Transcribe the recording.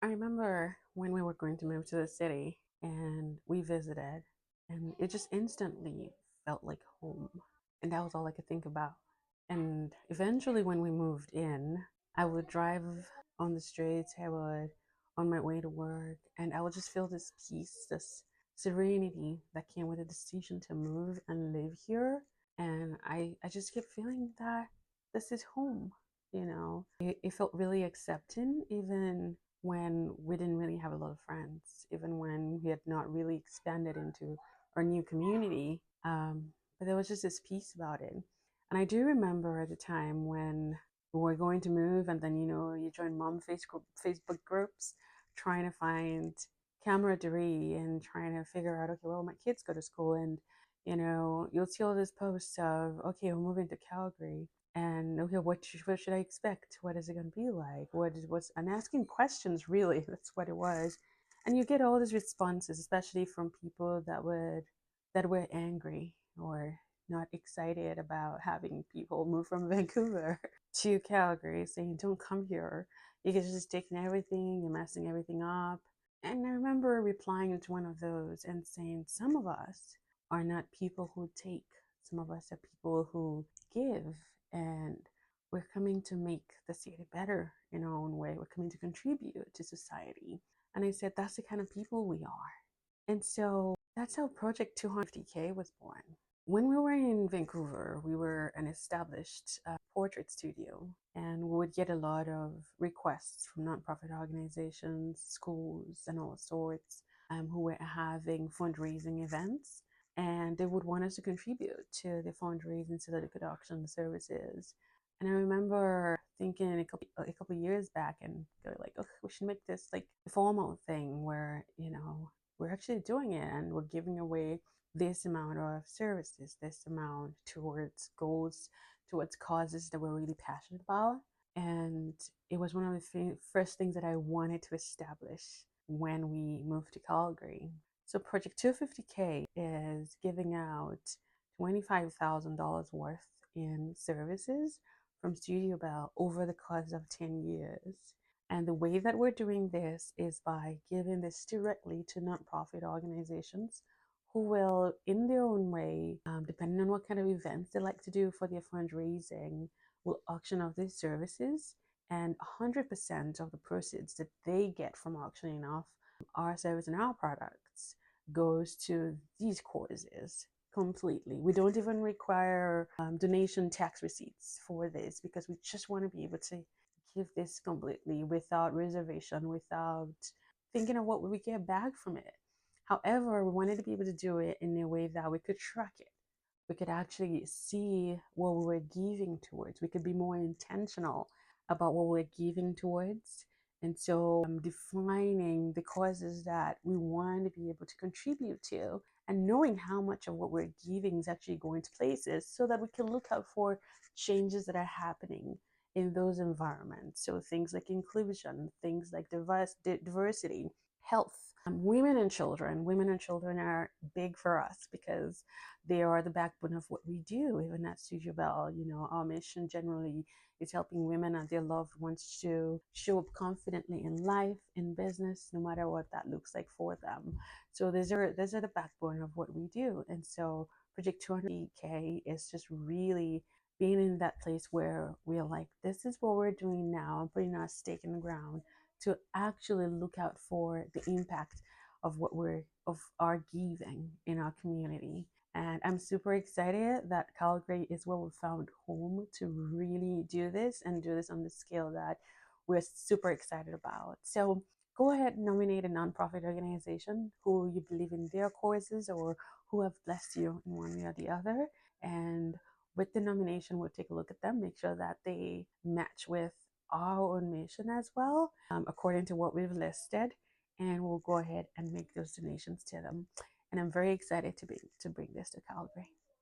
I remember when we were going to move to the city and we visited, and it just instantly felt like home. And that was all I could think about. And eventually, when we moved in, I would drive on the streets, I would on my way to work, and I would just feel this peace, this serenity that came with the decision to move and live here. And I just kept feeling that this is home. It felt really accepting, even when we didn't really have a lot of friends, even when we had not really expanded into our new community. But there was just this peace about it. And I do remember at the time when we were going to move, and then, you join Facebook groups trying to find camaraderie and trying to figure out, okay, well, my kids go to school, and, you'll see all this posts of, okay, we're moving to Calgary. And okay, what should I expect? What is it going to be like? And asking questions, really, that's what it was. And you get all these responses, especially from people that were angry or not excited about having people move from Vancouver to Calgary, saying, "Don't come here. You guys are just taking everything, you're messing everything up." And I remember replying to one of those and saying, some of us are not people who take. Some of us are people who give, and we're coming to make the city better in our own way. We're coming to contribute to society. And I said, that's the kind of people we are. And so that's how Project 250k was born. When we were in Vancouver, we were an established portrait studio, and we would get a lot of requests from nonprofit organizations, schools, and all sorts who were having fundraising events. And they would want us to contribute to the fundraising so that they could auction the services. And I remember thinking a couple of years back and going like, oh, we should make this like a formal thing where, we're actually doing it and we're giving away this amount of services, this amount towards goals, towards causes that we're really passionate about. And it was one of the first things that I wanted to establish when we moved to Calgary. So Project 250k is giving out $25,000 worth in services from Studio Belle over the course of 10 years. And the way that we're doing this is by giving this directly to nonprofit organizations who will, in their own way, depending on what kind of events they like to do for their fundraising, will auction off these services. And 100% of the proceeds that they get from auctioning off our service and our products goes to these causes completely. We don't even require donation tax receipts for this, because we just want to be able to give this completely without reservation, without thinking of what we get back from it. However, we wanted to be able to do it in a way that we could track it. We could actually see what we were giving towards. We could be more intentional about what we're giving towards. And so defining the causes that we want to be able to contribute to, and knowing how much of what we're giving is actually going to places so that we can look out for changes that are happening in those environments. So things like inclusion, things like diversity, health, women and children. Women and children are big for us because they are the backbone of what we do. Even at Studio Belle, our mission generally is helping women and their loved ones to show up confidently in life, in business, no matter what that looks like for them. So those are the backbone of what we do. And so Project 200k is just really being in that place where we're like, this is what we're doing now, and putting our stake in the ground to actually look out for the impact of our giving in our community. And I'm super excited that Calgary is where we found home to really do this, and do this on the scale that we're super excited about. So go ahead and nominate a nonprofit organization who you believe in their causes, or who have blessed you in one way or the other. And with the nomination, we'll take a look at them, make sure that they match with our own mission as well, according to what we've listed, and we'll go ahead and make those donations to them. And I'm very excited to bring this to Calgary.